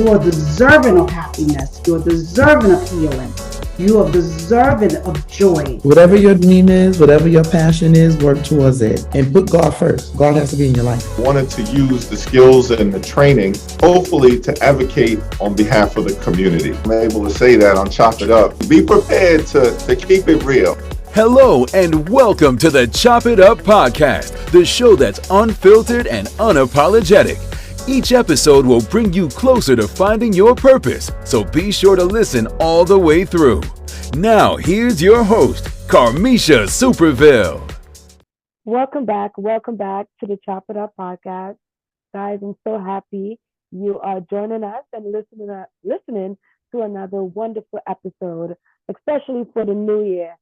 You are deserving of happiness. You are deserving of healing. You are deserving of joy. Whatever your dream is, whatever your passion is, work towards it and put God first. God has to be in your life. Wanted to use the skills and the training, hopefully to advocate on behalf of the community. I'm able to say that on Chop It Up. Be prepared to keep it real. Hello and welcome to the Chop It Up podcast, the show that's unfiltered and unapologetic. Each episode will bring you closer to finding your purpose, so be sure to listen all the way through. Now, here's your host, Carmisha Superville. Welcome back to the Chop It Up podcast. Guys, I'm so happy you are joining us and listening to another wonderful episode, especially for the new year.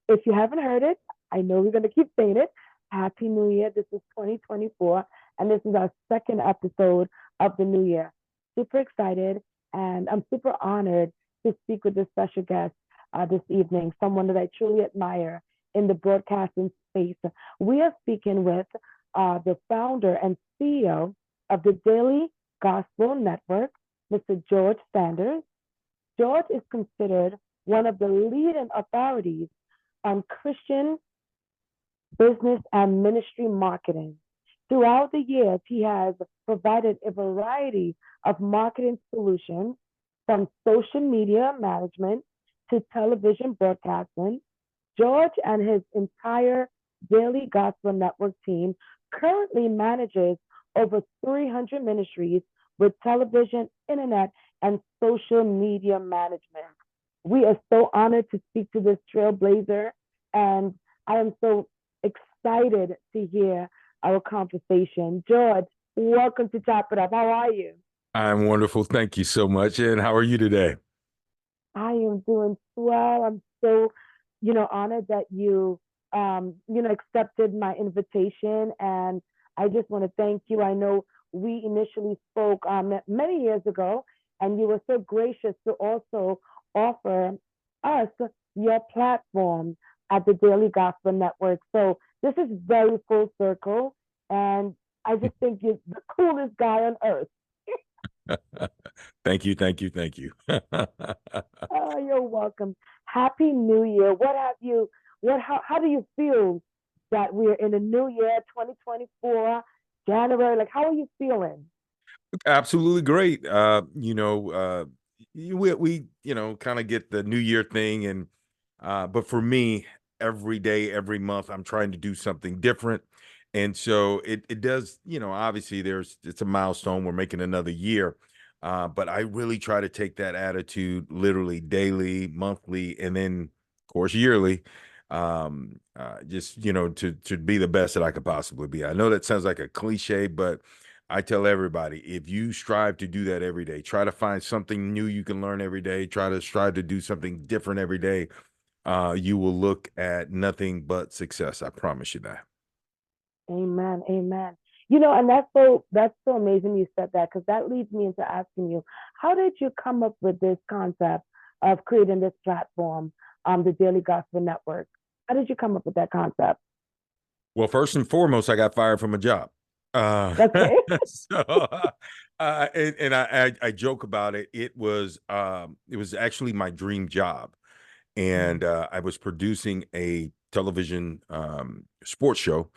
If you haven't heard it, I know we're going to keep saying it. Happy New Year. This is 2024, and this is our second episode of the new year. Super excited, and I'm super honored to speak with this special guest this evening, someone that I truly admire in the broadcasting space. We are speaking with the founder and CEO of the Daily Gospel Network, Mr. George Sanders. George is considered one of the leading authorities on Christian business and ministry marketing. Throughout the years, he has provided a variety of marketing solutions from social media management to television broadcasting. George and his entire Daily Gospel Network team currently manages over 300 ministries with television, internet, and social media management. We are so honored to speak to this trailblazer, and I am so excited to hear our conversation. George, welcome to Chop It Up. How are you? I'm wonderful. Thank you so much. And how are you today? I am doing well. I'm so, honored that you, accepted my invitation, and I just want to thank you. I know we initially spoke many years ago, and you were so gracious to also offer us your platform at the Daily Gospel Network. So this is very full circle, and I just think you're the coolest guy on earth. Thank you. Oh, you're welcome. Happy New Year. How do you feel that we're in the new year, 2024, January? Like, how are you feeling? Absolutely great. We kind of get the New Year thing, and but for me, every day, every month, I'm trying to do something different. And so it does, obviously it's a milestone. We're making another year. But I really try to take that attitude literally daily, monthly, and then of course yearly. To be the best that I could possibly be. I know that sounds like a cliche, but I tell everybody, if you strive to do that every day, try to find something new you can learn every day, try to strive to do something different every day, you will look at nothing but success. I promise you that. Amen. Amen. And that's so amazing you said that, because that leads me into asking you, how did you come up with this concept of creating this platform, the Daily Gospel Network? How did you come up with that concept? Well, first and foremost, I got fired from a job. Okay. I joke about it. It was actually my dream job, and I was producing a television sports show.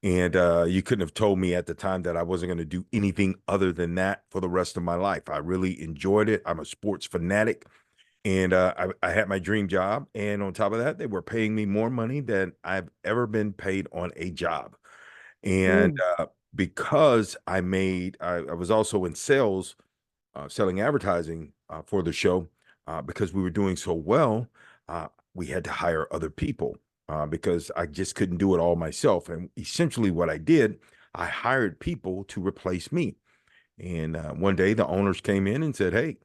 And you couldn't have told me at the time that I wasn't going to do anything other than that for the rest of my life. I really enjoyed it. I'm a sports fanatic, and I had my dream job. And on top of that, they were paying me more money than I've ever been paid on a job. And because I was also in sales, selling advertising for the show, because we were doing so well, we had to hire other people. Because I just couldn't do it all myself. And essentially what I did, I hired people to replace me. And one day the owners came in and said, "Hey,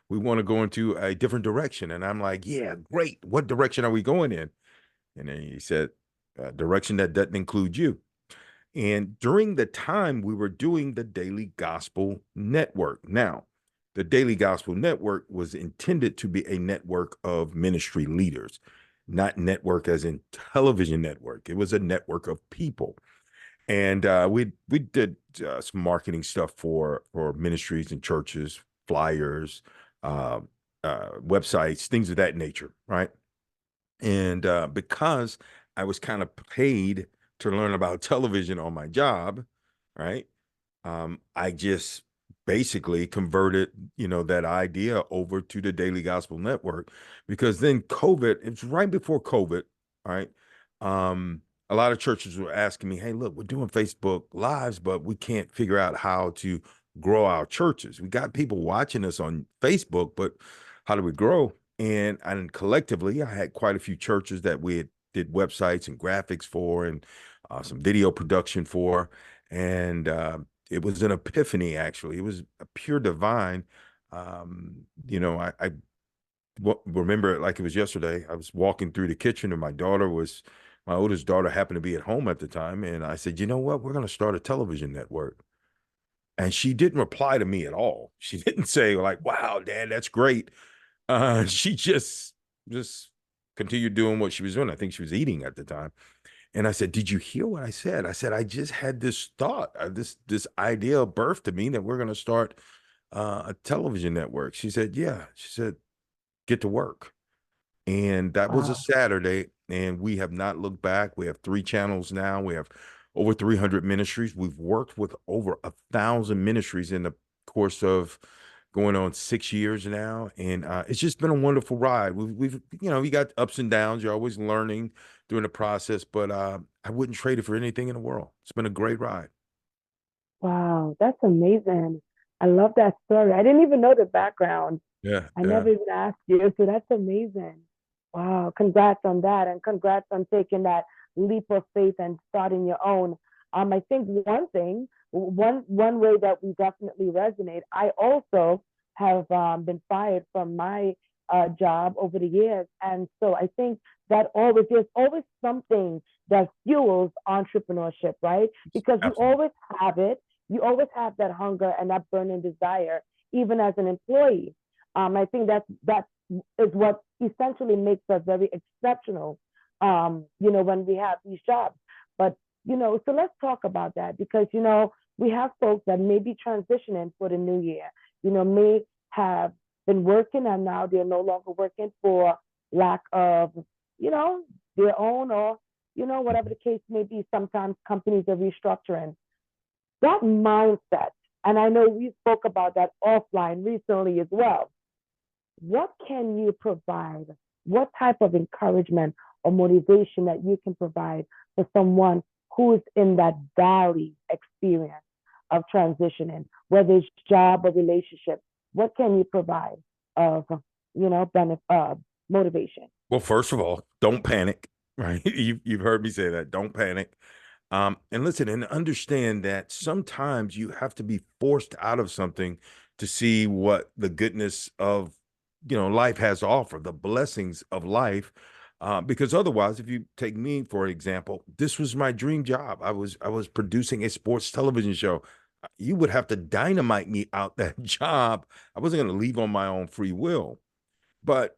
we want to go into a different direction." And I'm like, "Yeah, great. What direction are we going in?" And then he said, "A direction that doesn't include you." And during the time we were doing the Daily Gospel Network. Now, the Daily Gospel Network was intended to be a network of ministry leaders, not network as in television network. It was a network of people. And we did some marketing stuff for ministries and churches, flyers, uh, websites, things of that nature, right? And because I was kind of paid to learn about television on my job, right? I just basically converted, that idea over to the Daily Gospel Network, because then COVID, it's right before COVID, right? A lot of churches were asking me, hey, look, we're doing Facebook Lives, but we can't figure out how to grow our churches. We got people watching us on Facebook, but how do we grow? And collectively, I had quite a few churches that we did websites and graphics for, and some video production for. And it was an epiphany, actually. It was a pure divine. I remember it like it was yesterday. I was walking through the kitchen, and my oldest daughter happened to be at home at the time. And I said, you know what? We're going to start a television network. And she didn't reply to me at all. She didn't say like, wow, Dad, that's great. She just continued doing what she was doing. I think she was eating at the time. And I said, did you hear what I said? I said, I just had this thought, this idea birthed to me that we're going to start a television network. She said, yeah. She said, get to work. And that was a Wow. Saturday, and we have not looked back. We have 3 channels now. We have over 300 ministries. We've worked with over 1,000 ministries in the course of going on 6 years now, and it's just been a wonderful ride. We've you got ups and downs. You're always learning during the process, but I wouldn't trade it for anything in the world. It's been a great ride. Wow, that's amazing. I love that story. I didn't even know the background. Yeah, I yeah. never even asked you, so that's amazing. Wow, congrats on that, and congrats on taking that leap of faith and starting your own. I think one way that we definitely resonate. I also have been fired from my job over the years, and so I think that there's always something that fuels entrepreneurship, right? Because you Absolutely. always have it, you always have that hunger and that burning desire, even as an employee. I think that is what essentially makes us very exceptional, when we have these jobs. But, so let's talk about that because, we have folks that may be transitioning for the new year, may have been working and now they're no longer working for lack of, their own or, whatever the case may be. Sometimes companies are restructuring. That mindset, and I know we spoke about that offline recently as well. What can you provide? What type of encouragement or motivation that you can provide for someone who's in that valley experience of transitioning, whether it's job or relationship? What can you provide of, motivation? Well, first of all, don't panic, right? You've heard me say that. Don't panic. And listen and understand that sometimes you have to be forced out of something to see what the goodness of, life has to offer, the blessings of life. Because otherwise, if you take me for example, this was my dream job. I was producing a sports television show. You would have to dynamite me out that job. I wasn't going to leave on my own free will. But,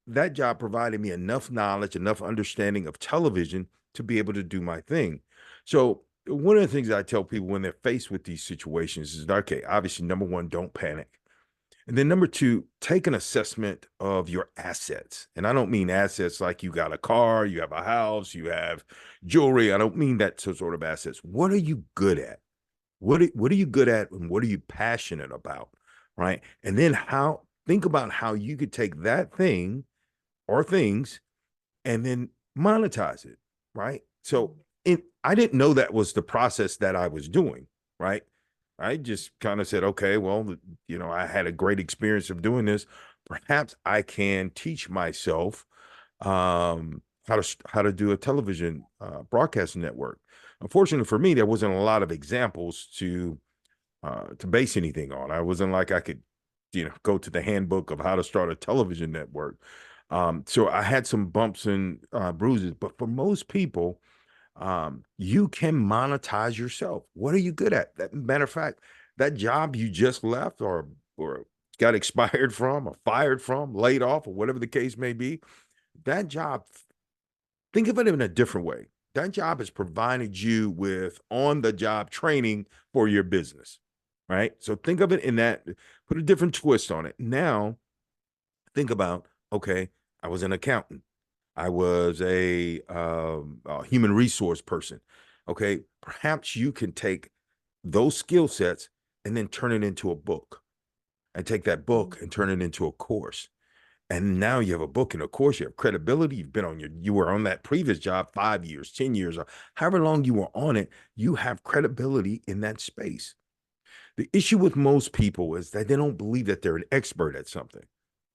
that job provided me enough knowledge, enough understanding of television to be able to do my thing. So, one of the things I tell people when they're faced with these situations is, okay, obviously, number one, don't panic. And then number two, take an assessment of your assets. And I don't mean assets like you got a car, you have a house, you have jewelry. I don't mean that sort of assets. What are you good at? What are you good at and what are you passionate about? Right. And then think about how you could take that thing or things and then monetize it. Right. So I didn't know that was the process that I was doing. Right. I just kind of said, okay, well, I had a great experience of doing this. Perhaps I can teach myself how to do a television broadcasting network. Unfortunately for me, there wasn't a lot of examples to base anything on. I wasn't like I could, go to the handbook of how to start a television network. So I had some bumps and bruises, but for most people, you can monetize yourself. What are you good at? Matter of fact, that job you just left or got expired from or fired from, laid off, or whatever the case may be, that job, think of it in a different way. That job has provided you with on-the-job training for your business. right? So think of it in that, put a different twist on it. Now, think about, okay, I was an accountant. I was a human resource person. Okay, perhaps you can take those skill sets and then turn it into a book, and take that book and turn it into a course. And now you have a book and a course, you have credibility. You were on that previous job 5 years, 10 years, or however long you were on it, you have credibility in that space. The issue with most people is that they don't believe that they're an expert at something.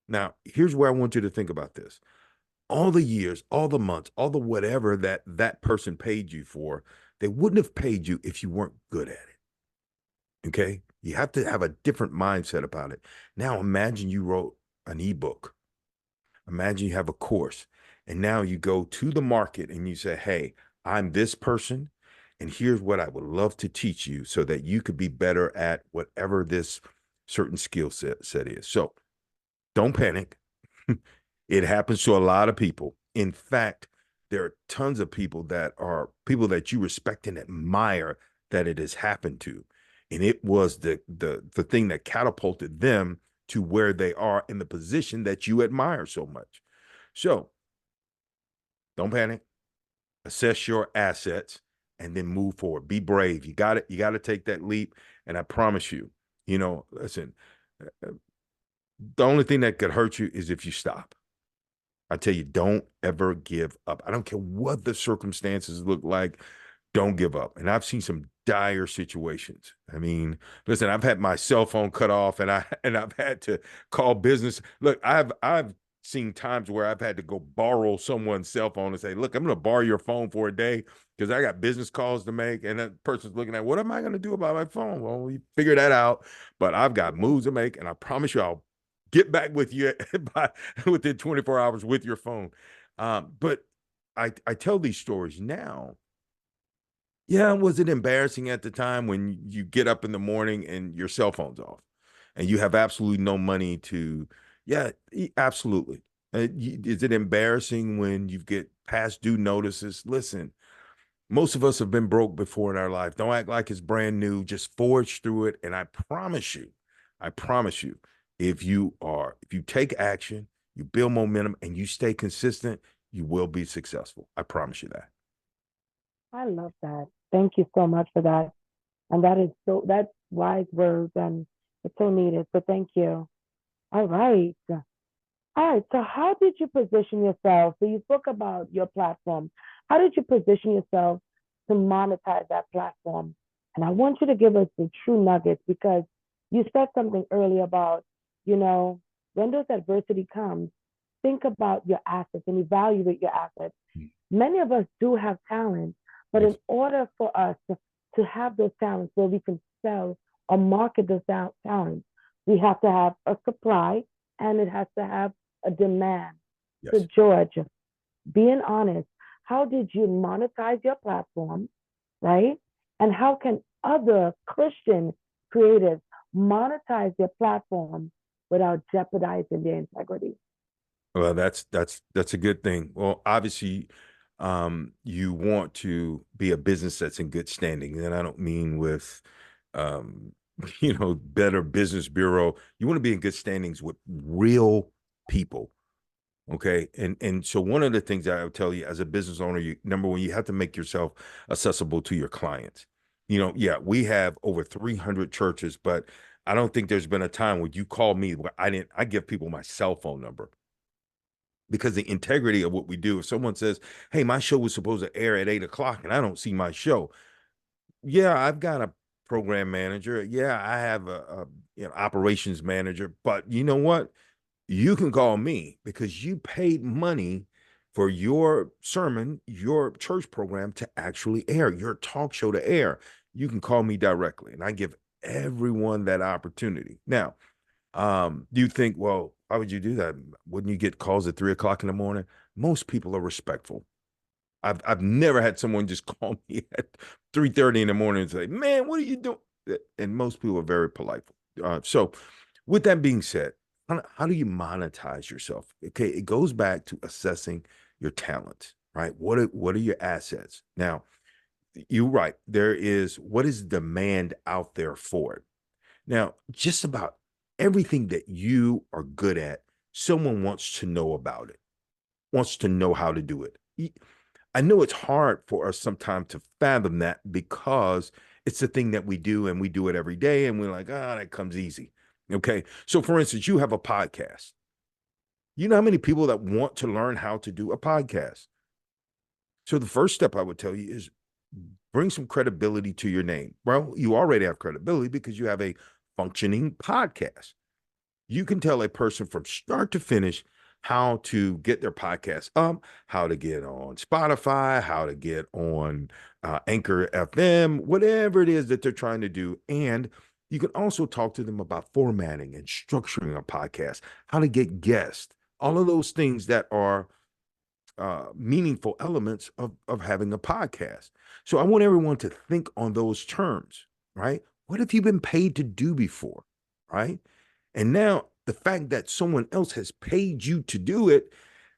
Now, here's where I want you to think about this. All the years, all the months, all the whatever that that person paid you for, they wouldn't have paid you if you weren't good at it. Okay? You have to have a different mindset about it. Now, imagine you wrote an ebook. Imagine you have a course, and now you go to the market and you say, hey, I'm this person, and here's what I would love to teach you so that you could be better at whatever this certain set is. So don't panic. It happens to a lot of people. In fact, there are tons of people that are people that you respect and admire that it has happened to. And it was the thing that catapulted them to where they are in the position that you admire so much. So don't panic, assess your assets, and then move forward. Be brave. You got it. You got to take that leap. And I promise you, listen, the only thing that could hurt you is if you stop. I tell you, don't ever give up. I don't care what the circumstances look like. Don't give up. And I've seen some dire situations. I mean, listen, I've had my cell phone cut off, and I've had to call business. Look, I've seen times where I've had to go borrow someone's cell phone and say, look, I'm going to borrow your phone for a day because I got business calls to make. And that person's looking at, what am I going to do about my phone? Well, we figure that out. But I've got moves to make, and I promise you I'll get back with you within 24 hours with your phone. But I tell these stories now. Yeah, was it embarrassing at the time when you get up in the morning and your cell phone's off and you have absolutely no money to, yeah, absolutely. Is it embarrassing when you get past due notices? Listen, most of us have been broke before in our life. Don't act like it's brand new. Just forge through it. And I promise you, if you take action, you build momentum, and you stay consistent, you will be successful. I promise you that. I love that. Thank you so much for that. And that's wise words, and it's so needed. So thank you. All right. All right. So how did you position yourself? So you spoke about your platform. How did you position yourself to monetize that platform? And I want you to give us the true nuggets, because you said something earlier about, when those adversity comes, think about your assets and evaluate your assets. Many of us do have talent, but in order for us to have those talents where we can sell or market those talents, we have to have a supply, and it has to have a demand. Yes. So George, being honest, how did you monetize your platform, right? And how can other Christian creatives monetize their platform without jeopardizing their integrity? Well, that's a good thing. Well, obviously, you want to be a business that's in good standing, and I don't mean with, Better Business Bureau. You want to be in good standings with real people. Okay. And so one of the things I would tell you as a business owner, number one, you have to make yourself accessible to your clients. Yeah, we have over 300 churches, but I don't think there's been a time when you call me where I give people my cell phone number, because the integrity of what we do. If someone says, hey, my show was supposed to air at 8 o'clock and I don't see my show. Yeah, I've got a program manager. Yeah, I have a operations manager, but you know what? You can call me because you paid money for your sermon, your church program to actually air, your talk show to air. You can call me directly, and I give everyone that opportunity. Now, do you think, well, why would you do that? Wouldn't you get calls at 3 o'clock in the morning? Most people are respectful. I've never had someone just call me at 3:30 in the morning and say, man, what are you doing? And most people are very polite. So with that being said, how do you monetize yourself? Okay, it goes back to assessing your talents, right? What are your assets? Now, you're right. What is demand out there for it? Now, just about everything that you are good at, someone wants to know about it, wants to know how to do it. I know it's hard for us sometimes to fathom that because it's the thing that we do and we do it every day and we're like, that comes easy. Okay. So for instance, you have a podcast. You know how many people that want to learn how to do a podcast? So the first step I would tell you is bring some credibility to your name. Well, you already have credibility because you have a functioning podcast. You can tell a person from start to finish how to get their podcast up, how to get on Spotify, how to get on Anchor FM, whatever it is that they're trying to do. And you can also talk to them about formatting and structuring a podcast, how to get guests, all of those things that are meaningful elements of having a podcast. So I want everyone to think on those terms, right? What have you been paid to do before, right? And now the fact that someone else has paid you to do it,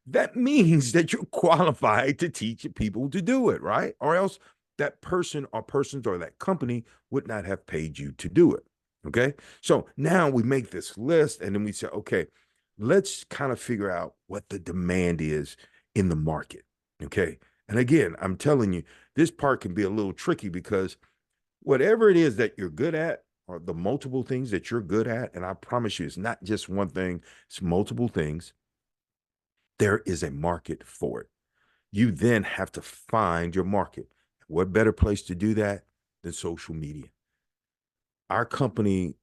that means that you're qualified to teach people to do it, right? Or else that person or persons or that company would not have paid you to do it. Okay. So now we make this list and then we say, okay, let's kind of figure out what the demand is in the market. Okay. And again, I'm telling you, this part can be a little tricky because whatever it is that you're good at, or the multiple things that you're good at, and I promise you, it's not just one thing, it's multiple things, there is a market for it. You then have to find your market. What better place to do that than social media? Our company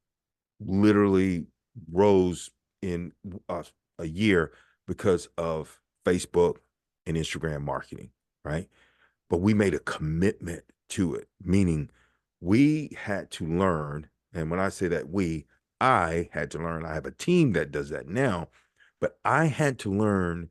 literally rose in a year because of Facebook and Instagram marketing, right? But we made a commitment to it, meaning we had to learn. And when I say that I had to learn. I have a team that does that now, but I had to learn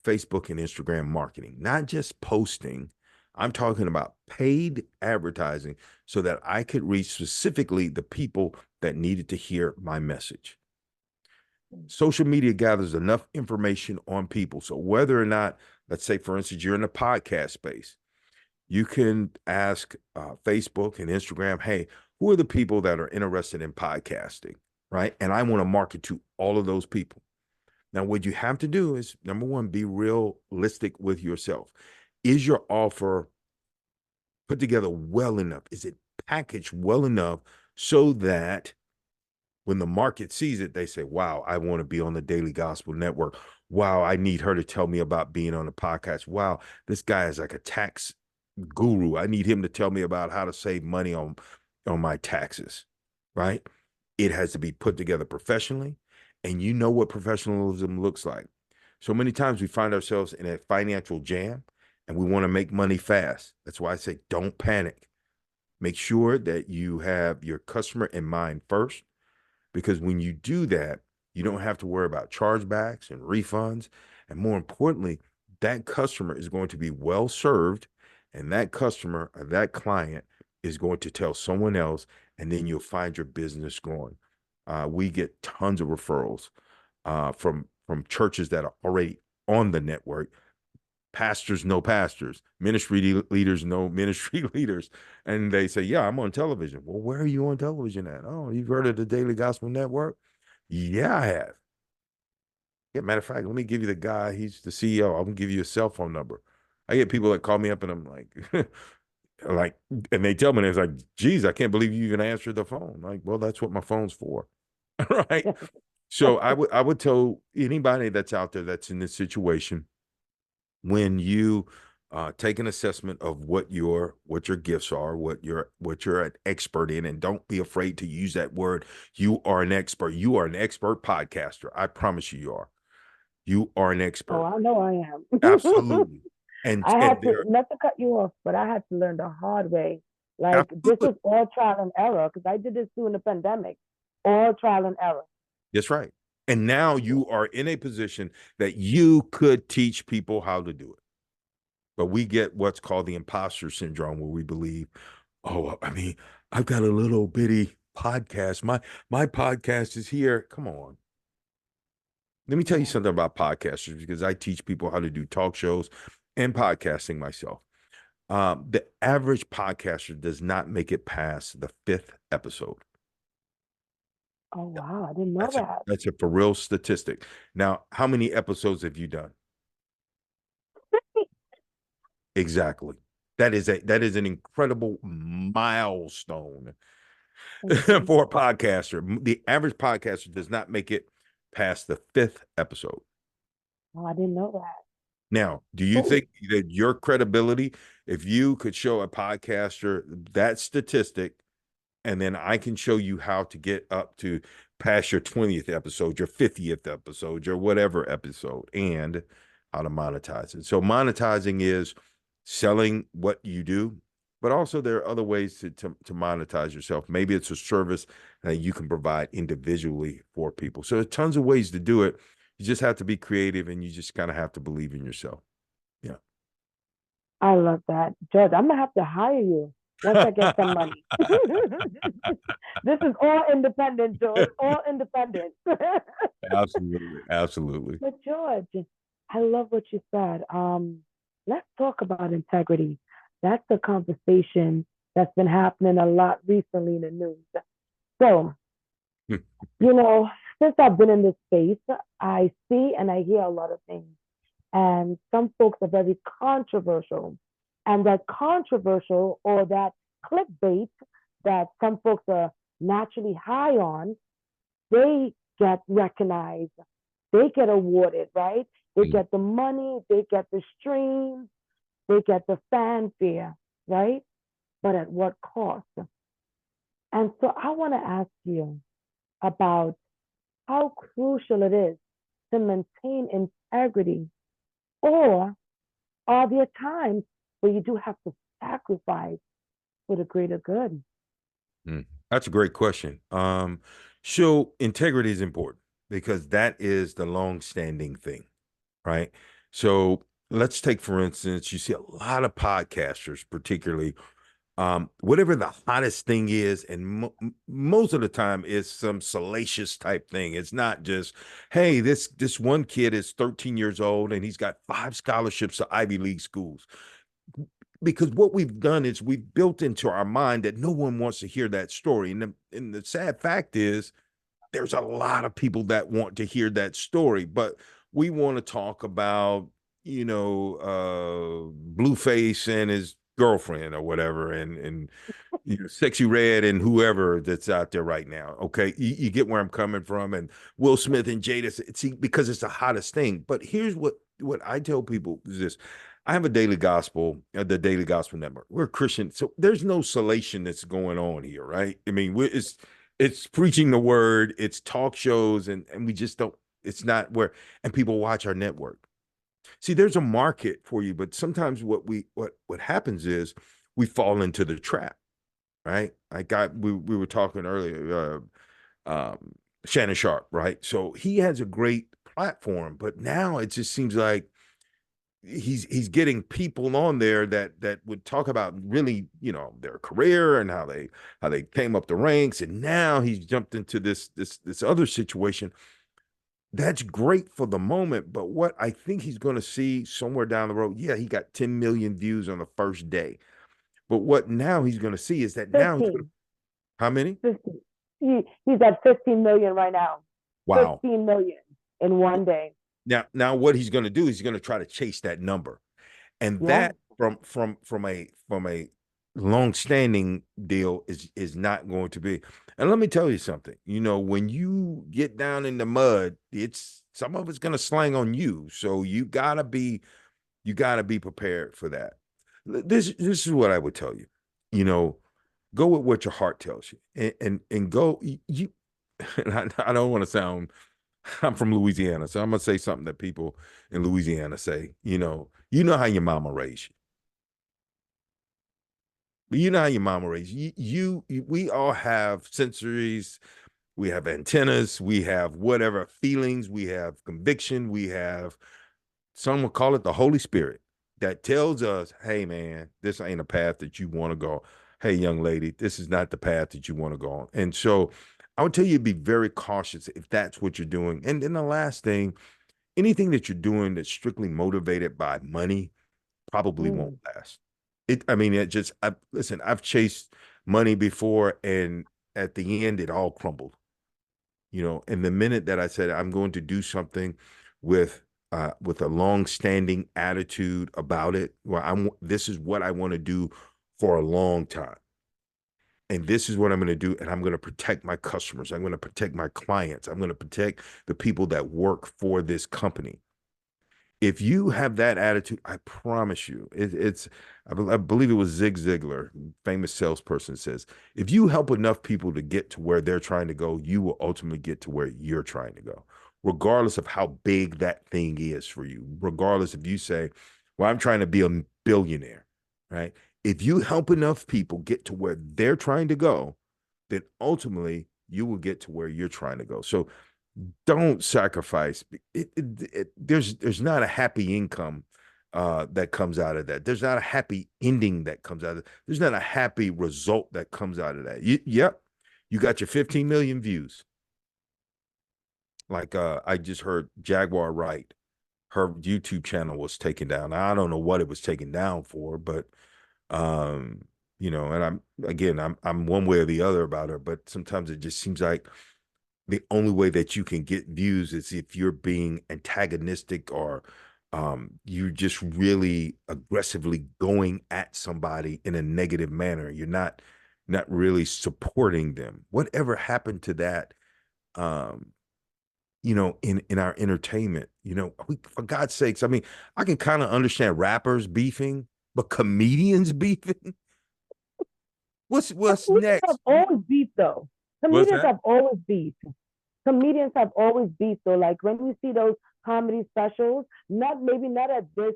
Facebook and Instagram marketing, not just posting. I'm talking about paid advertising so that I could reach specifically the people that needed to hear my message. Social media gathers enough information on people. So whether or not, let's say, for instance, you're in the podcast space, you can ask Facebook and Instagram, hey, who are the people that are interested in podcasting, right? And I want to market to all of those people. Now, what you have to do is, number one, be realistic with yourself. Is your offer put together well enough? Is it packaged well enough so that when the market sees it, they say, wow, I want to be on the Daily Gospel Network. Wow, I need her to tell me about being on a podcast. Wow, this guy is like a tax guru. I need him to tell me about how to save money on my taxes, right? It has to be put together professionally. And you know what professionalism looks like. So many times we find ourselves in a financial jam and we want to make money fast. That's why I say don't panic. Make sure that you have your customer in mind first, because when you do that, you don't have to worry about chargebacks and refunds. And more importantly, that customer is going to be well served, and that customer or that client is going to tell someone else, and then you'll find your business growing. We get tons of referrals from churches that are already on the network. Pastors know pastors, ministry leaders know ministry leaders, and they say, yeah, I'm on television. Well, where are you on television at? Oh, you've heard of the Daily Gospel Network? Yeah, I have. Yeah, matter of fact, let me give you the guy. He's the CEO. I'm gonna give you a cell phone number. I get people that call me up and I'm like, like, and they tell me, it's like, geez, I can't believe you even answered the phone. Like, well, that's what my phone's for. Right. So I would tell anybody that's out there that's in this situation, when you take an assessment of what your gifts are, what you're an expert in, and don't be afraid to use that word. You are an expert. You are an expert podcaster. I promise you, you are. You are an Oh, expert. I know I am. Absolutely. And I had to, there, not to cut you off, but I had to learn the hard way. Like, this absolutely. was all trial and error because I did this during the pandemic. All trial and error. That's right. And now you are in a position that you could teach people how to do it. But we get what's called the imposter syndrome, where we believe, oh, I mean, I've got a little bitty podcast. My podcast is here. Come on. Let me tell you something about podcasters, because I teach people how to do talk shows and podcasting myself. The average podcaster does not make it past the 5th episode. Oh wow, I didn't know That's a that. that's a for real statistic. Now, how many episodes have you done? Exactly. That is an incredible milestone Thank you. for a podcaster. The average podcaster does not make it past the fifth episode. Oh, I didn't know that. Now, do you Oh, think that your credibility, if you could show a podcaster that statistic, and then I can show you how to get up to past your 20th episode, your 50th episode, your whatever episode, and how to monetize it. So monetizing is selling what you do, but also there are other ways to monetize yourself. Maybe it's a service that you can provide individually for people. So there's tons of ways to do it. You just have to be creative, and you just kind of have to believe in yourself. Yeah. I love that, Judge. I'm gonna have to hire you once I get some money. This is all independent, George. All independent. Absolutely. Absolutely. But George, I love what you said. Let's talk about integrity. That's a conversation that's been happening a lot recently in the news. So, since I've been in this space, I see and I hear a lot of things. And some folks are very controversial. And that controversial or that clickbait that some folks are naturally high on, they get recognized, they get awarded, right? They get the money, they get the streams, they get the fanfare, right? But at what cost? And so I want to ask you about how crucial it is to maintain integrity, or are there times where you do have to sacrifice for the greater good? That's a great question. So integrity is important because that is the long-standing thing, right? So let's take, for instance, you see a lot of podcasters, particularly, whatever the hottest thing is, and most of the time it's some salacious type thing. It's not just, hey, this one kid is 13 years old and he's got 5 scholarships to Ivy League schools. Because what we've done is we've built into our mind that no one wants to hear that story. And the sad fact is there's a lot of people that want to hear that story, but we want to talk about, Blueface and his girlfriend or whatever, and Sexy Red and whoever that's out there right now. Okay, you get where I'm coming from, and Will Smith and Jada. See, because it's the hottest thing. But here's what I tell people is this: I have a daily gospel, the Daily Gospel Network. We're Christian, so there's no salation that's going on here, right? I mean, it's preaching the word, it's talk shows, and we just don't. It's not where, and people watch our network. See, there's a market for you, but sometimes what happens is we fall into the trap, right? We were talking earlier, Shannon Sharp, right? So he has a great platform, but now it just seems like he's getting people on there that would talk about really, their career and how they came up the ranks, and now he's jumped into this other situation. That's great for the moment, but what I think he's going to see somewhere down the road, yeah, he got 10 million views on the first day. But what now he's going to see is that now he's going to, 15, how many? 15. He's at 15 million right now. Wow. 15 million in one day. Now what he's going to do is he's going to try to chase that number. And Yeah. that from a long-standing deal is not going to be. And let me tell you something. When you get down in the mud, it's some of it's going to slang on you. So you gotta be prepared for that. This is what I would tell you. Go with what your heart tells you, and go. And I don't want to sound. I'm from Louisiana, so I'm gonna say something that people in Louisiana say. How your mama raised you. But you know how your mama raised you. We all have sensories. We have antennas. We have whatever feelings. We have conviction. We have, some will call it the Holy Spirit, that tells us, hey, man, this ain't a path that you want to go. Hey, young lady, this is not the path that you want to go on. And so I would tell you to be very cautious if that's what you're doing. And then the last thing, anything that you're doing that's strictly motivated by money probably won't last. Listen, I've chased money before, and at the end, it all crumbled. And the minute that I said I'm going to do something with a long-standing attitude about it, this is what I want to do for a long time. And this is what I'm going to do. And I'm going to protect my customers. I'm going to protect my clients. I'm going to protect the people that work for this company. If you have that attitude, I promise you, I believe it was Zig Ziglar, famous salesperson, says, if you help enough people to get to where they're trying to go, you will ultimately get to where you're trying to go, regardless of how big that thing is for you. Regardless if you say, well, I'm trying to be a billionaire, right? If you help enough people get to where they're trying to go, then ultimately you will get to where you're trying to go. So don't sacrifice. There's not a happy income that comes out of that. There's not a happy ending that comes out of it. There's not a happy result that comes out of that. Yep, you got your 15 million views. Like I just heard Jaguar Wright, her YouTube channel was taken down. Now, I don't know what it was taken down for, but and I'm one way or the other about her, but sometimes it just seems like the only way that you can get views is if you're being antagonistic or you're just really aggressively going at somebody in a negative manner. You're not really supporting them. Whatever happened to that, in our entertainment, for God's sakes, I mean, I can kind of understand rappers beefing, but comedians beefing? What's Comedians next? have always beefed, though. What's Comedians that? have always beefed. Comedians have always beefed, though. Like when you see those comedy specials, maybe not at this,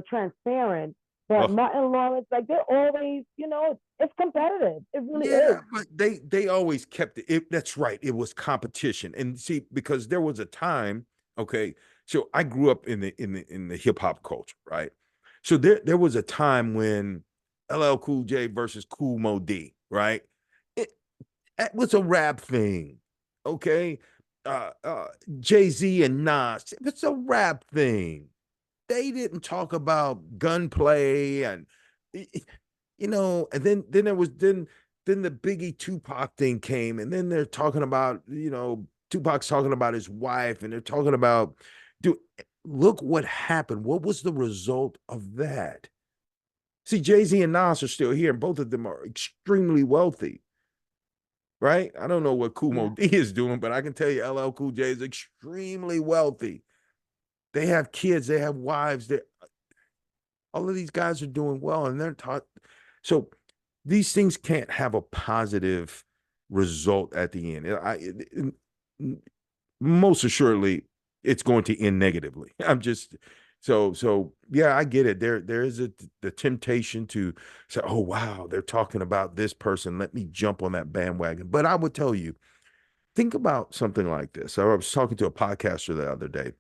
transparent, but Oh. Martin Lawrence, like they're always, it's competitive. It really Yeah, is. but they always kept it. That's right. It was competition. And see, because there was a time, okay, so I grew up in the hip hop culture, right? So there was a time when LL Cool J versus Cool Mo D, right? That was a rap thing, okay? Uh, uh, Jay-Z and Nas, it's a rap thing. They didn't talk about gunplay and and then there was then the Biggie Tupac thing came, and then they're talking about, Tupac's talking about his wife, and they're talking about, dude, look what happened. What was the result of that? See, Jay-Z and Nas are still here, and both of them are extremely wealthy, right? I don't know what Kumo D is doing, but I can tell you LL Cool J is extremely wealthy. They have kids, they have wives, all of these guys are doing well, and they're taught. So these things can't have a positive result at the end. Most assuredly, it's going to end negatively. I'm just so yeah, I get it. There is the temptation to say, oh wow, they're talking about this person. Let me jump on that bandwagon. But I would tell you, think about something like this. I was talking to a podcaster the other day,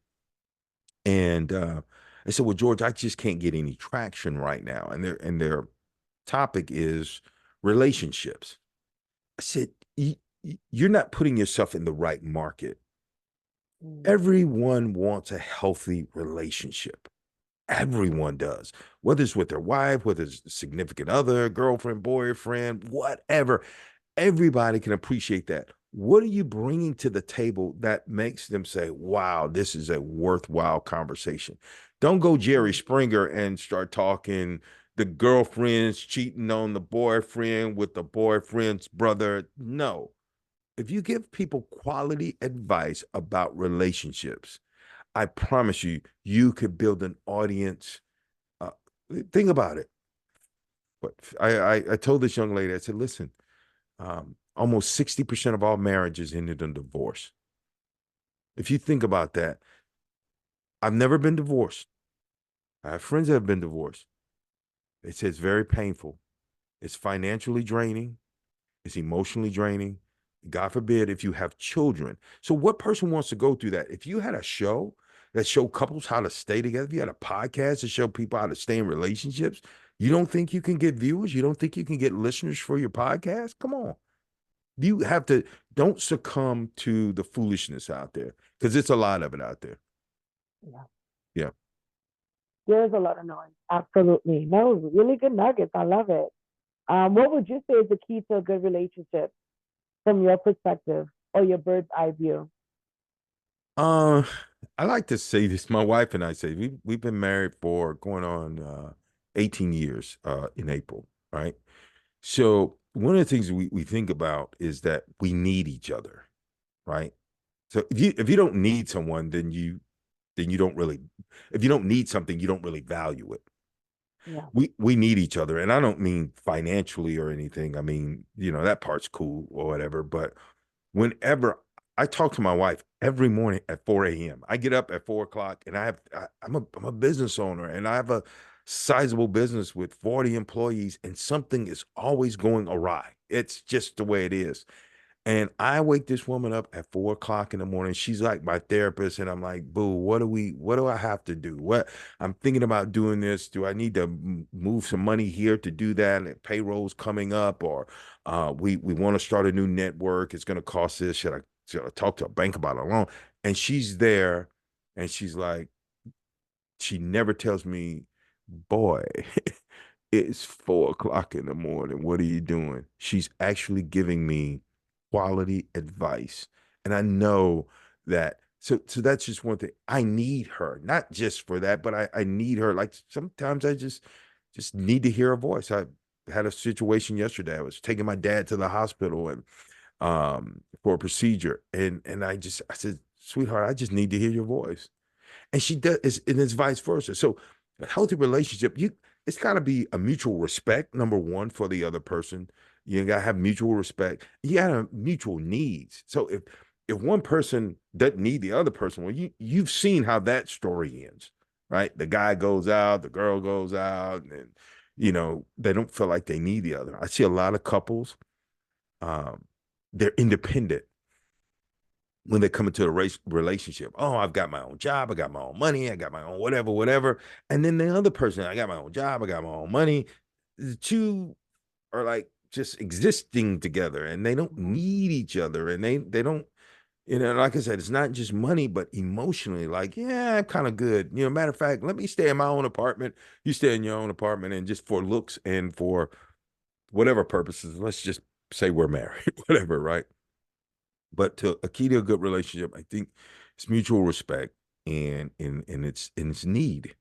and I said, well, George, I just can't get any traction right now. And their topic is relationships. I said, you're not putting yourself in the right market. Everyone wants a healthy relationship. Everyone does, whether it's with their wife, whether it's significant other, girlfriend, boyfriend, whatever. Everybody can appreciate that. What are you bringing to the table that makes them say, wow, this is a worthwhile conversation? Don't go Jerry Springer and start talking the girlfriend's cheating on the boyfriend with the boyfriend's brother. No. If you give people quality advice about relationships, I promise you, you could build an audience. Uh, think about it. But I told this young lady, I said, listen, almost 60% of all marriages ended in divorce. If you think about that, I've never been divorced. I have friends that have been divorced. They say it's very painful. It's financially draining. It's emotionally draining. God forbid if you have children. So what person wants to go through that? If you had a show that showed couples how to stay together, if you had a podcast to show people how to stay in relationships, you don't think you can get viewers? You don't think you can get listeners for your podcast? Come on. You have to, don't succumb to the foolishness out there, because it's a lot of it out there. Yeah. Yeah. There's a lot of noise. Absolutely. No, really good nuggets. I love it. What would you say is the key to a good relationship from your perspective? or your bird's eye view? Uh, I like to say this. My wife and I say we've been married for going on 18 years in April, right? So one of the things we think about is that we need each other, right? So if you don't need someone, then you don't really, if you don't need something, you don't really value it. Yeah. We need each other, and I don't mean financially or anything. I mean, that part's cool or whatever, but whenever I talk to my wife every morning at 4 a.m. I get up at 4 o'clock, and I'm a business owner, and I have a sizable business with 40 employees, and something is always going awry. It's just the way it is. And I wake this woman up at 4 o'clock in the morning. She's like my therapist. And I'm like, boo, what do I have to do? I'm thinking about doing this. Do I need to move some money here to do that? And payroll's coming up, or we want to start a new network. It's going to cost this. Should I talk to a bank about a loan? And she's there, and she's like, she never tells me, boy, it's 4 o'clock in the morning. What are you doing? She's actually giving me quality advice. And I know that. So that's just one thing. I need her, not just for that, but I need her. Like sometimes I just need to hear her voice. I had a situation yesterday. I was taking my dad to the hospital and for a procedure. And I said, sweetheart, I just need to hear your voice. And she does, and it's vice versa. So a healthy relationship, it's got to be a mutual respect, number one, for the other person. You got to have mutual respect. You got to have mutual needs. So if one person doesn't need the other person, well, you've seen how that story ends, right? The guy goes out, the girl goes out, and they don't feel like they need the other. I see a lot of couples, um, they're independent when they come into a relationship. Oh, I've got my own job, I got my own money, I got my own whatever, whatever. And then the other person, I got my own job, I got my own money. The two are like just existing together, and they don't need each other, and they don't, like I said, it's not just money, but emotionally, like, yeah, I'm kind of good. Matter of fact, let me stay in my own apartment. You stay in your own apartment, and just for looks and for whatever purposes, let's just say we're married, whatever, right? But a key to a good relationship, I think, it's mutual respect and it's need.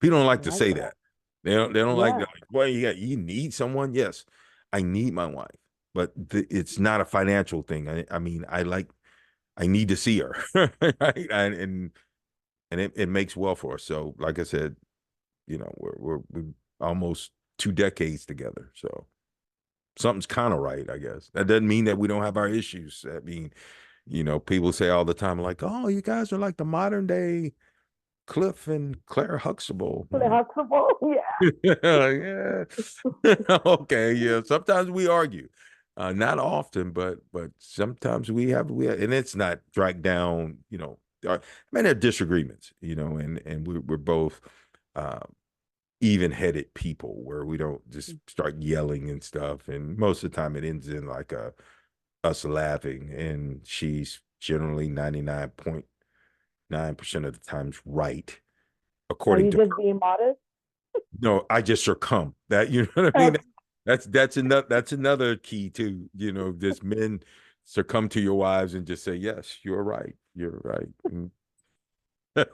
People don't I like to like say that. that. They don't like, Yeah. they're like, well, you need someone. Yes, I need my wife, but it's not a financial thing. I mean, I need to see her, right? And it makes well for us. So, like I said, we're almost 2 decades together. So something's kind of right, I guess. That doesn't mean that we don't have our issues. I mean, people say all the time, like, oh, you guys are like the modern day Cliff and Claire Huxtable. For the huxtable, yeah. Yeah. Okay, yeah. Sometimes we argue. Not often, but sometimes we have, and it's not dragged down, I mean, there are disagreements, and we're both uh, even-headed people where we don't just start yelling and stuff. And most of the time it ends in like us laughing, and she's generally 99.9% of the times right, Are according you to just her. being modest? No, I just succumb. That, you know what I Oh, mean? That's another key too. Just men succumb to your wives and just say, yes, you're right. You're right. all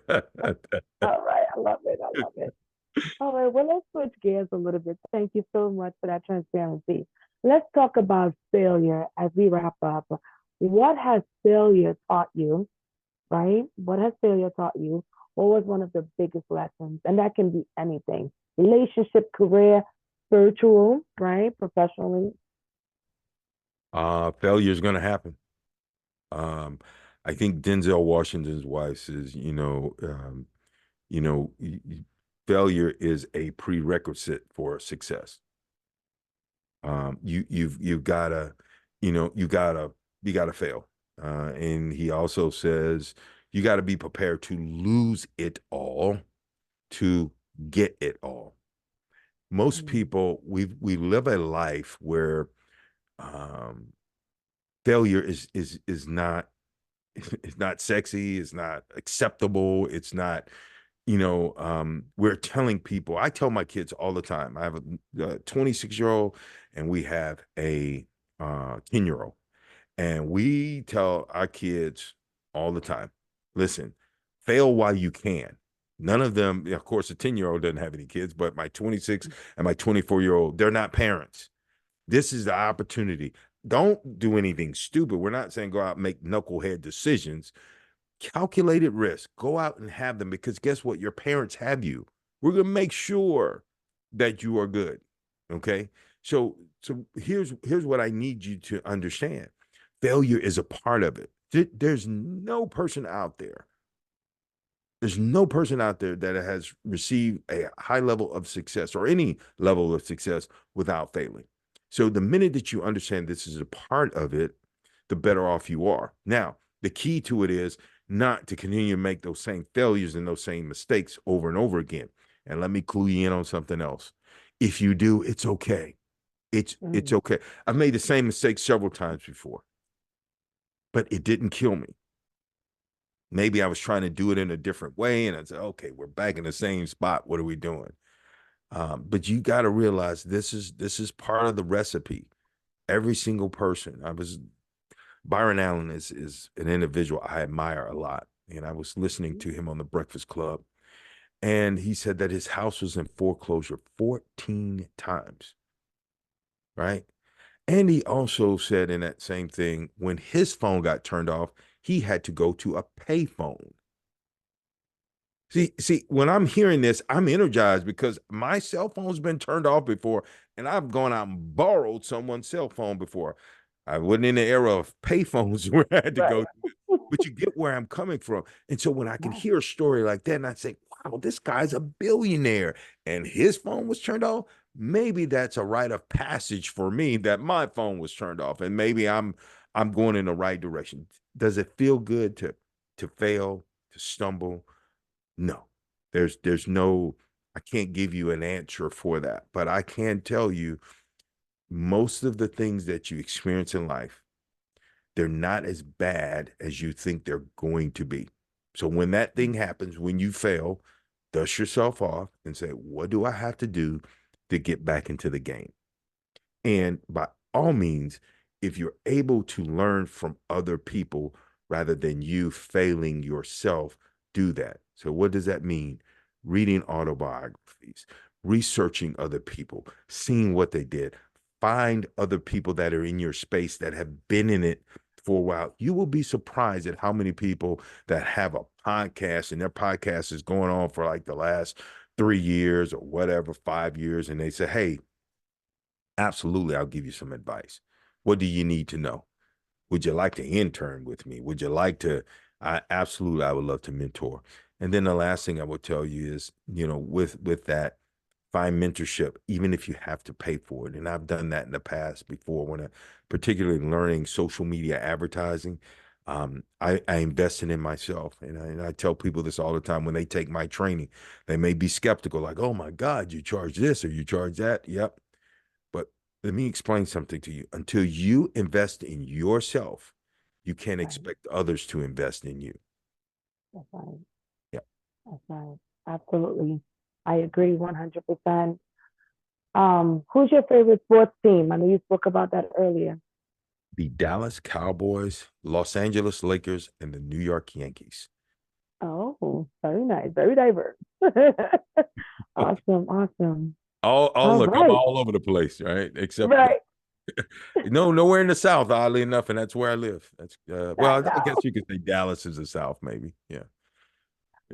right. I love it. I love it. All right. Well, let's switch gears a little bit. Thank you so much for that transparency. Let's talk about failure as we wrap up. What has failure taught you, right? What has failure taught you? What was one of the biggest lessons? And that can be anything: relationship, career, spiritual, right? Professionally. Failure is going to happen. Um, I think Denzel Washington's wife says, you know, failure is a prerequisite for success. You've gotta, you gotta fail. And he also says you gotta be prepared to lose it all to get it all. Most Mm. people, we live a life where um, failure is not it's not sexy, it's not acceptable, it's not, we're telling people. I tell my kids all the time. I have a 26-year-old and we have a 10-year-old, And we tell our kids all the time, listen, fail while you can. None of them, of course, a 10-year-old doesn't have any kids, but my 26 and my 24-year-old, they're not parents. This is the opportunity. Don't do anything stupid. We're not saying go out and make knucklehead decisions. Calculated risk. Go out and have them, because guess what? Your parents have you. We're going to make sure that you are good. Okay? So here's what I need you to understand. Failure is a part of it. There's no person out there. There's no person out there that has received a high level of success or any level of success without failing. So the minute that you understand this is a part of it, the better off you are. Now, the key to it is not to continue to make those same failures and those same mistakes over and over again. And let me clue you in on something else. If you do, it's okay. It's okay. I've made the same mistake several times before, but it didn't kill me. Maybe I was trying to do it in a different way, and I said, okay, we're back in the same spot. What are we doing? But you got to realize this is part of the recipe. Every single person. Byron Allen is an individual I admire a lot. And I was listening to him on the Breakfast Club, and he said that his house was in foreclosure 14 times, right? And he also said in that same thing, when his phone got turned off, he had to go to a pay phone. See, when I'm hearing this, I'm energized because my cell phone's been turned off before, and I've gone out and borrowed someone's cell phone before. I wasn't in the era of pay phones where I had to go to it, but you get where I'm coming from. And so when I can hear a story like that and I say, wow, this guy's a billionaire and his phone was turned off, maybe that's a rite of passage for me that my phone was turned off, and maybe I'm going in the right direction. Does it feel good to fail, to stumble? No, there's no, I can't give you an answer for that, but I can tell you most of the things that you experience in life, they're not as bad as you think they're going to be. So when that thing happens, when you fail, dust yourself off and say, what do I have to do to get back into the game? And by all means, if you're able to learn from other people rather than you failing yourself, do that. So what does that mean? Reading autobiographies, researching other people, seeing what they did. Find other people that are in your space that have been in it for a while. You will be surprised at how many people that have a podcast and their podcast is going on for like the last 3 years or whatever, 5 years. And they say, hey, absolutely, I'll give you some advice. What do you need to know? Would you like to intern with me? Would you like to? I would love to mentor. And then the last thing I would tell you is, with that, find mentorship, even if you have to pay for it. And I've done that in the past before when particularly learning social media advertising. I invested in myself. And I tell people this all the time when they take my training. They may be skeptical, like, oh my God, you charge this or you charge that. Yep. But let me explain something to you. Until you invest in yourself, you can't expect others to invest in you. That's right. Yeah. That's right. Absolutely. I agree 100%. Who's your favorite sports team? I know you spoke about that earlier. The Dallas Cowboys, Los Angeles Lakers, and the New York Yankees. Oh, very nice. Very diverse. Awesome. Look, I'm Right. all over the place, right? Except Right. nowhere in the South, oddly enough, and that's where I live. That's well, I guess you could say Dallas is the South, maybe. Yeah.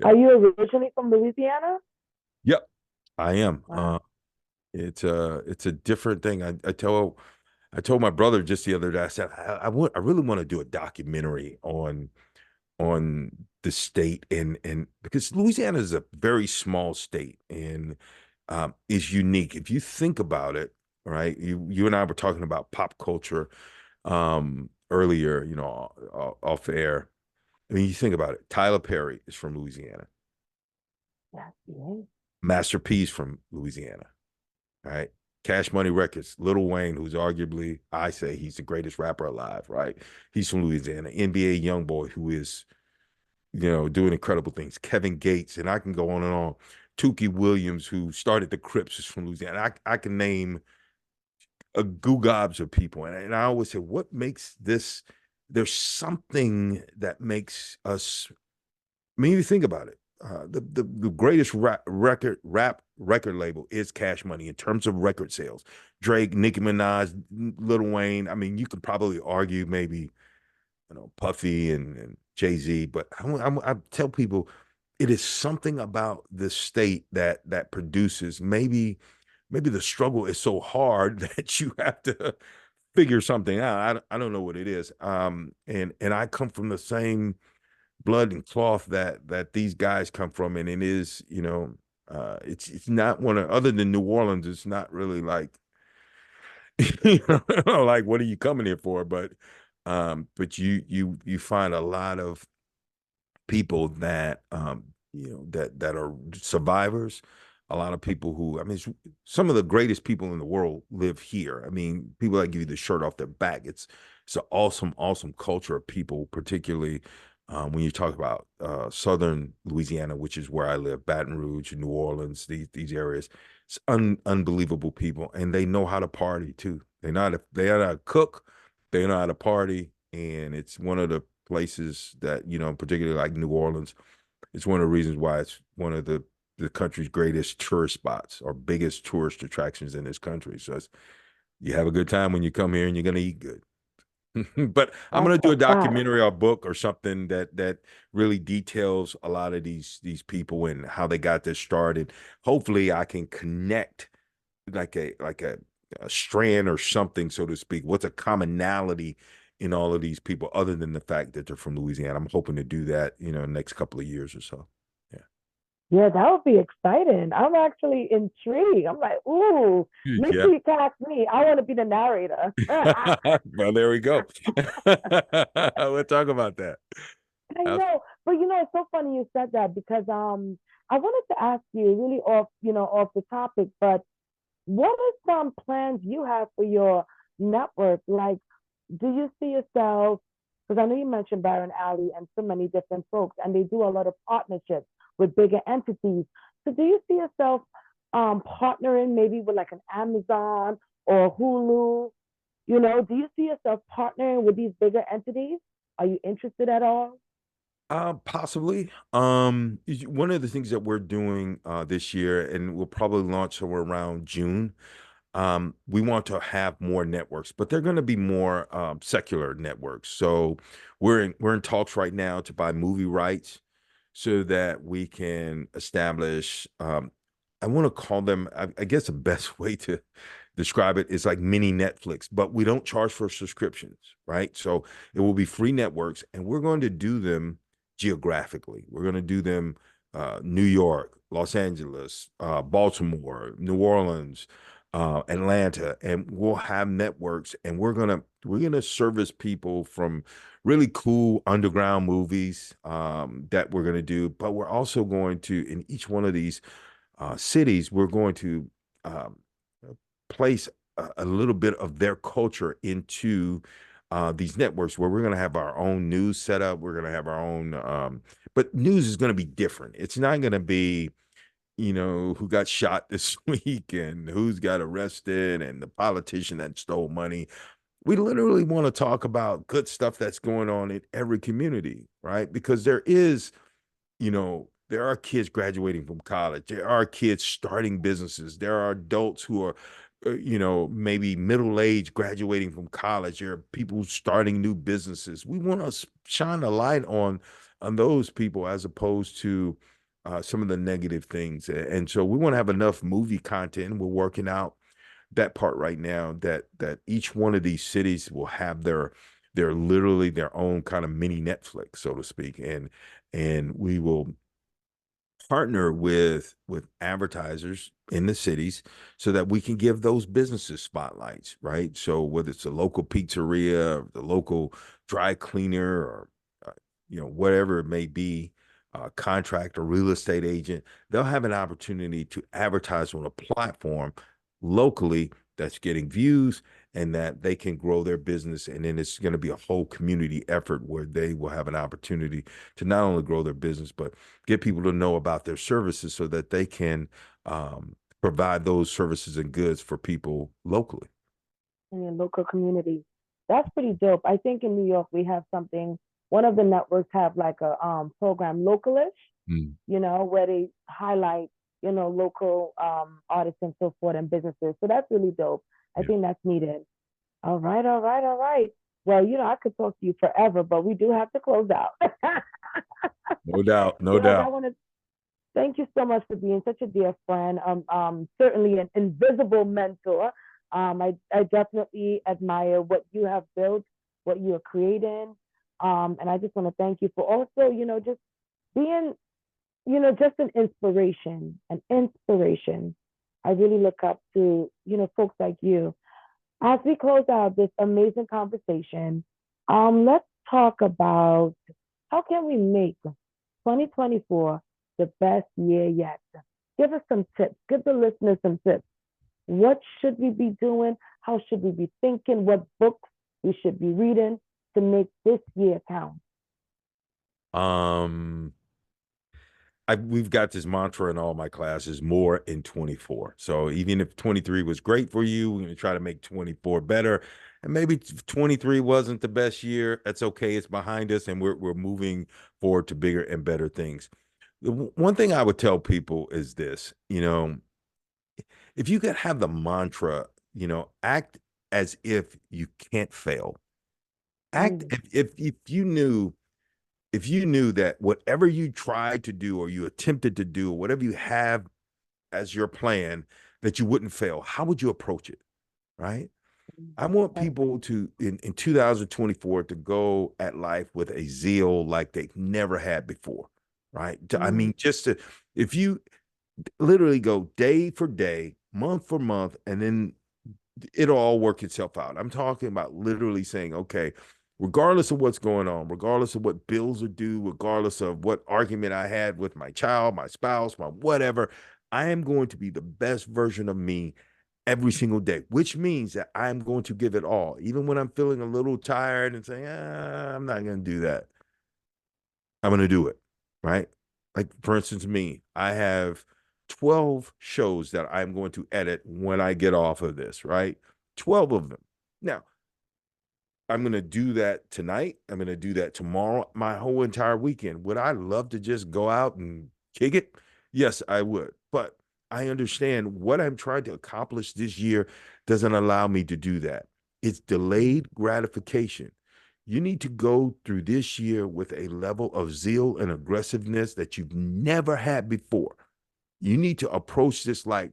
Are you originally from Louisiana? Yep, I am. Wow. It's a different thing. I told my brother just the other day. I said I really want to do a documentary on the state and because Louisiana is a very small state and is unique. If you think about it, right? You and I were talking about pop culture earlier, off air. I mean, you think about it. Tyler Perry is from Louisiana. Yeah. Master P's from Louisiana. Right? Cash Money Records, Lil Wayne, who's arguably, I say he's the greatest rapper alive, right? He's from Louisiana. NBA Youngboy, who is, doing incredible things. Kevin Gates, and I can go on and on. Tukey Williams, who started the Crips, is from Louisiana. I can name a goo gobs of people. And I always say, what makes this, there's something that makes us, I mean, you think about it. The greatest rap record label is Cash Money in terms of record sales. Drake, Nicki Minaj, Lil Wayne. I mean, you could probably argue maybe, Puffy and Jay-Z, but I tell people it is something about this state that produces, maybe the struggle is so hard that you have to figure something out. I don't know what it is. And I come from the same blood and cloth that these guys come from, and it is, it's not one of, other than New Orleans, it's not really like, like, what are you coming here for? But you find a lot of people that that are survivors, a lot of people who, I mean, some of the greatest people in the world live here. I mean, people that give you the shirt off their back. It's an awesome culture of people, particularly when you talk about southern Louisiana, which is where I live, Baton Rouge, New Orleans, these areas. It's unbelievable people, and they know how to party too. They know how to cook, they know how to party, and it's one of the places that, particularly like New Orleans, it's one of the reasons why it's one of the country's greatest tourist spots or biggest tourist attractions in this country. So you have a good time when you come here, and you're gonna eat good. But I'm That's gonna do a a fact. documentary or book or something that really details a lot of these people and how they got this started. Hopefully, I can connect like a strand or something, so to speak. What's a commonality in all of these people, other than the fact that they're from Louisiana? I'm hoping to do that, next couple of years or so. Yeah. Yeah, that would be exciting. I'm actually intrigued. I'm like, ooh, make Yeah. sure you cast me. I want to be the narrator. I Well, there we go. We'll talk about that. Ab- know, but it's so funny you said that because I wanted to ask you really off the topic, but what are some plans you have for your network? Like, do you see yourself? Because I know you mentioned Baron Alley and so many different folks, and they do a lot of partnerships with bigger entities. So, do you see yourself partnering maybe with like an Amazon or Hulu? Do you see yourself partnering with these bigger entities? Are you interested at all? Possibly. One of the things that we're doing this year, and we'll probably launch somewhere around June. We want to have more networks, but they're going to be more secular networks. So we're in talks right now to buy movie rights so that we can establish. I want to call them. I guess the best way to describe it is like mini Netflix, but we don't charge for subscriptions, right? So it will be free networks, and we're going to do them geographically. We're going to do them New York, Los Angeles, Baltimore, New Orleans, Atlanta, and we'll have networks, and we're gonna service people from really cool underground movies that we're gonna do, but we're also going to, in each one of these cities, we're going to um, place a little bit of their culture into these networks, where we're going to have our own news setup. We're going to have our own, but news is going to be different. It's not going to be, who got shot this week and who's got arrested and the politician that stole money. We literally want to talk about good stuff that's going on in every community, right? Because there are kids graduating from college. There are kids starting businesses. There are adults who are, maybe middle age graduating from college. There are people starting new businesses. We want to shine a light on those people as opposed to some of the negative things. And so we want to have enough movie content. We're working out that part right now, that each one of these cities will have their literally their own kind of mini Netflix, so to speak. And we will partner with advertisers in the cities so that we can give those businesses spotlights, right? So whether it's a local pizzeria, or the local dry cleaner, or whatever it may be, contract or real estate agent, they'll have an opportunity to advertise on a platform locally that's getting views, and that they can grow their business. And then it's going to be a whole community effort where they will have an opportunity to not only grow their business, but get people to know about their services so that they can provide those services and goods for people locally. in your local community. That's pretty dope. I think in New York we have something. One of the networks have like a program, Localish, Mm. where they highlight, local artists and so forth and businesses. So that's really dope. I Yeah. think that's needed. All right, all right, all right. Well, I could talk to you forever, but we do have to close out. No doubt. No Greg, I doubt. want to thank you so much for being such a dear friend. Certainly an invisible mentor. I definitely admire what you have built, what you are creating. And I just want to thank you for also, just being, just an inspiration. I really look up to, folks like you. As we close out this amazing conversation, let's talk about how can we make 2024 the best year yet? Give us some tips. Give the listeners some tips. What should we be doing? How should we be thinking? What books we should be reading to make this year count? Um, we've got this mantra in all my classes, more in 24. So even if 23 was great for you, we're going to try to make 24 better. And maybe 23 wasn't the best year. That's okay. It's behind us and we're moving forward to bigger and better things. One thing I would tell people is this, if you could have the mantra, act as if you can't fail. Act Mm, if you knew that whatever you tried to do or you attempted to do, whatever you have as your plan, that you wouldn't fail, how would you approach it? Right? mm, I want right. people to in 2024 to go at life with a zeal like they've never had before. Right. I Mm, mean, just to if you literally go day for day, month for month, and then it'll all work itself out. I'm talking about literally saying, okay, regardless of what's going on, regardless of what bills are due, regardless of what argument I had with my child, my spouse, my whatever, I am going to be the best version of me every single day, which means that I'm going to give it all. Even when I'm feeling a little tired and saying, I'm not going to do that. I'm going to do it. Right. Like, for instance, me, I have 12 shows that I'm going to edit when I get off of this, right? 12 of them. Now, I'm going to do that tonight. I'm going to do that tomorrow, my whole entire weekend. Would I love to just go out and kick it? Yes, I would. But I understand what I'm trying to accomplish this year doesn't allow me to do that. It's delayed gratification. You need to go through this year with a level of zeal and aggressiveness that you've never had before. You need to approach this like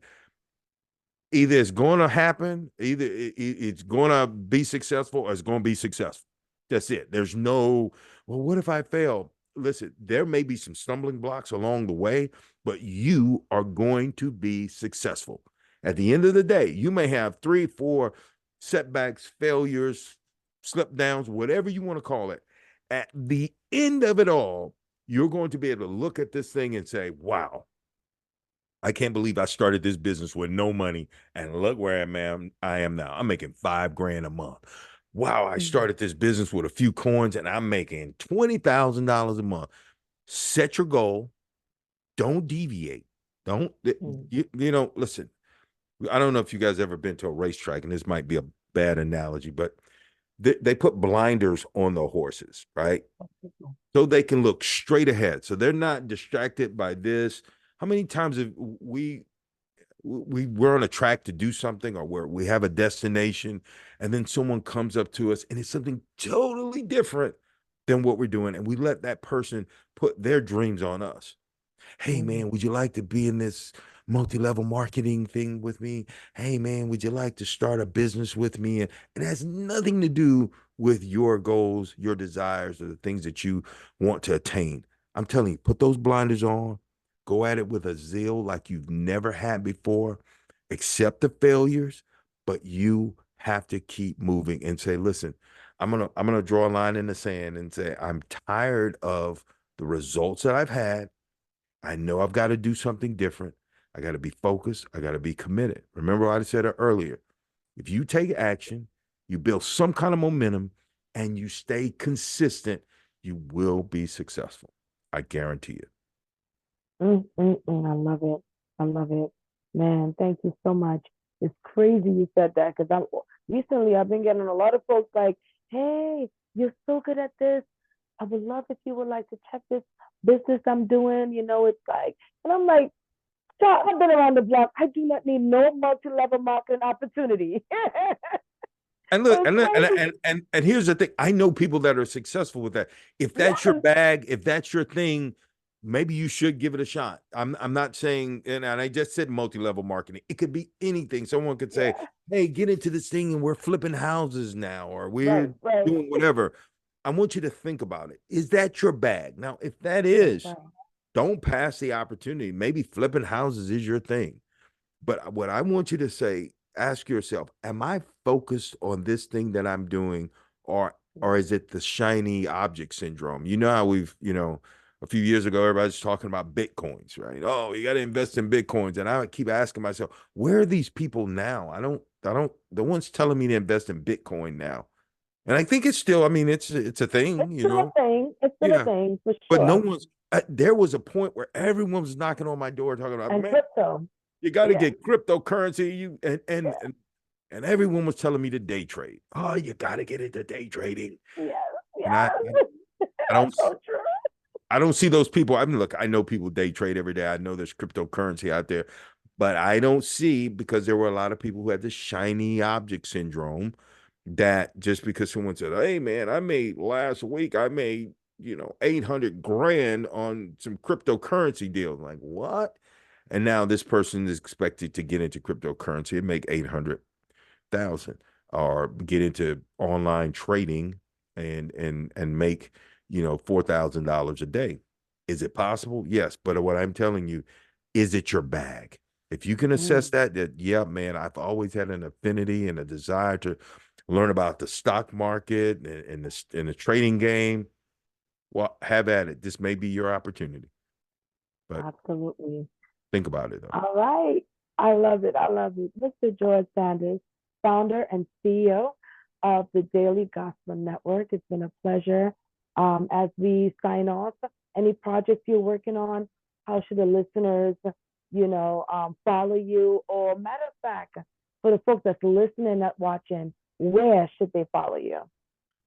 either it's going to happen, either it's going to be successful or it's going to be successful. That's it. There's no, well, what if I fail? Listen, there may be some stumbling blocks along the way, but you are going to be successful. At the end of the day, you may have 3, 4 setbacks, failures, slip downs, whatever you want to call it. At the end of it all, you're going to be able to look at this thing and say, wow, I can't believe I started this business with no money and look where I am now. I'm making $5,000 a month. Wow, I mm, started this business with a few coins and I'm making $20,000 a month. Set your goal. Don't deviate. Don't mm, listen. I don't know if you guys ever been to a racetrack, and this might be a bad analogy, but they put blinders on the horses, right? So they can look straight ahead. So they're not distracted by this. How many times have we're on a track to do something or where we have a destination and then someone comes up to us and it's something totally different than what we're doing and we let that person put their dreams on us. Hey mm, man, would you like to be in this multi-level marketing thing with me? Hey man, would you like to start a business with me? And it has nothing to do with your goals, your desires, or the things that you want to attain. I'm telling you, put those blinders on, go at it with a zeal like you've never had before. Accept the failures, but you have to keep moving and say, listen, I'm gonna draw a line in the sand and say, I'm tired of the results that I've had. I know I've got to do something different. I got to be focused. I got to be committed. Remember what I said earlier. If you take action, you build some kind of momentum, and you stay consistent, you will be successful. I guarantee it. I love it. I love it. Man, thank you so much. It's crazy you said that because recently I've been getting a lot of folks like, hey, you're so good at this. I would love if you would like to check this business I'm doing. It's like, and I'm like, Child, I've been around the block. I do not need no multi-level marketing opportunity. And So look, it's and look, crazy. and here's the thing. I know people that are successful with that. If that's your Yes, bag, if that's your thing, maybe you should give it a shot. I'm not saying, and I just said multi-level marketing. It could be anything. Someone could say, yeah, "Hey, get into this thing, and we're flipping houses now, or right, we're right. doing whatever." I want you to think about it. Is that your bag? Now, if that That's is, right. don't pass the opportunity. Maybe flipping houses is your thing. But what I want you to say, ask yourself, am I focused on this thing that I'm doing, or is it the shiny object syndrome? You know how a few years ago, everybody's talking about Bitcoins, right? Oh, you got to invest in Bitcoins. And I keep asking myself, where are these people now? The ones telling me to invest in Bitcoin now. And I think it's still, I mean, it's a It's thing, still a thing. It's still a Yeah. thing for But no sure. one's, there was a point where everyone was knocking on my door talking about, And man, crypto. you got to Yeah, get cryptocurrency. yeah, And everyone was telling me to day trade. Oh, you got to get into day trading. yes, And yes. I That's don't so true. I don't see those people. I mean, look, I know people day trade every day. I know there's cryptocurrency out there, but I don't see, because there were a lot of people who had this shiny object syndrome, that just because someone said, "Hey man, last week I made, 800 grand on some cryptocurrency deal." Like, what? And now this person is expected to get into cryptocurrency and make 800,000, or get into online trading and make, $4,000 a day. Is it possible? Yes. But what I'm telling you, is it your bag? If you can assess Mm, that, yeah, man, I've always had an affinity and a desire to learn about the stock market and the trading game. Well, have at it. This may be your opportunity, but absolutely. think about it though. All right. I love it. I love it. Mr. George Sanders, founder and CEO of the Daily Gospel Network. It's been a pleasure. As we sign off, any projects you're working on, how should the listeners, follow you? Or matter of fact, for the folks that's listening, not watching, where should they follow you?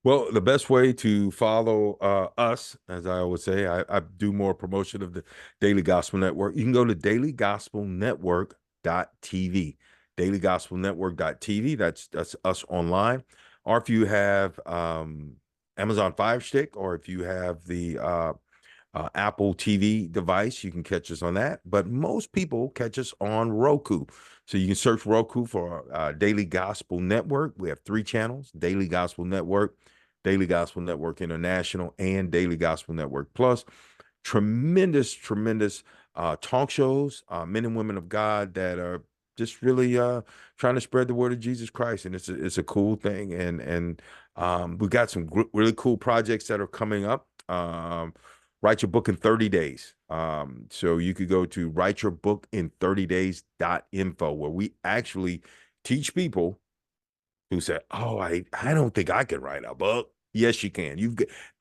Well, the best way to follow us, as I always say, I do more promotion of the Daily Gospel Network. You can go to dailygospelnetwork.tv, dailygospelnetwork.tv. That's us online. Or if you have Amazon Fire Stick, or if you have the Apple TV device, you can catch us on that. But most people catch us on Roku. So you can search Roku for Daily Gospel Network. We have 3 channels: Daily Gospel Network, Daily Gospel Network International, and Daily Gospel Network Plus. Tremendous, tremendous talk shows, men and women of God that are just really trying to spread the word of Jesus Christ. And it's a cool thing. And we got some really cool projects that are coming up. Write your book in 30 days. So you could go to writeyourbookin30days.info, where we actually teach people who say, "Oh, I don't think I can write a book." Yes, you can.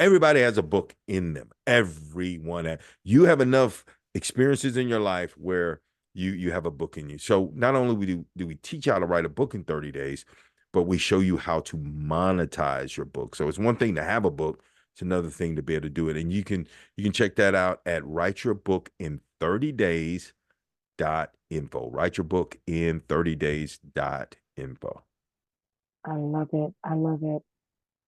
Everybody has a book in them. Everyone. You have enough experiences in your life where you have a book in you. So not only do we teach how to write a book in 30 days, but we show you how to monetize your book. So it's one thing to have a book, it's another thing to be able to do it. And you can check that out at writeyourbookin30days.info. Write your book in 30days.info. I love it. I love it.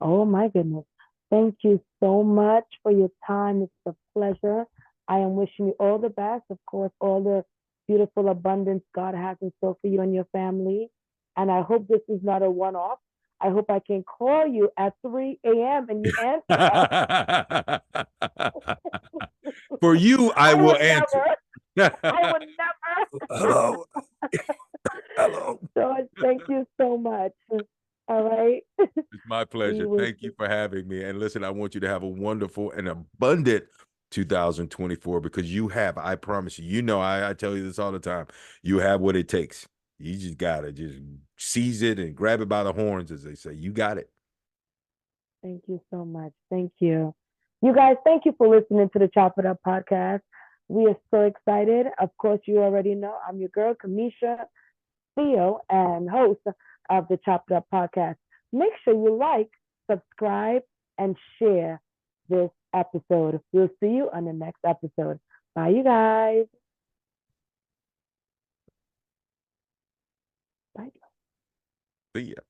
Oh my goodness. Thank you so much for your time. It's a pleasure. I am wishing you all the best. Of course, all the beautiful abundance God has in store for you and your family. And I hope this is not a one off. I hope I can call you at 3 a.m. and you answer. For you, I I will would answer. never. I would never. Hello. Hello. George, thank you so much. All right. It's my We pleasure. will Thank you for having me. And listen, I want you to have a wonderful and abundant 2024, because you have, I promise you, I tell you this all the time. You have what it takes. You just got to just seize it and grab it by the horns, as they say. You got it. Thank you so much. Thank you. You guys, thank you for listening to the Chop It Up podcast. We are so excited. Of course, you already know I'm your girl, Kamisha. CEO and host of the Chop It Up podcast. Make sure you like, subscribe, and share this episode. We'll see you on the next episode. Bye, you guys. Bye. See ya.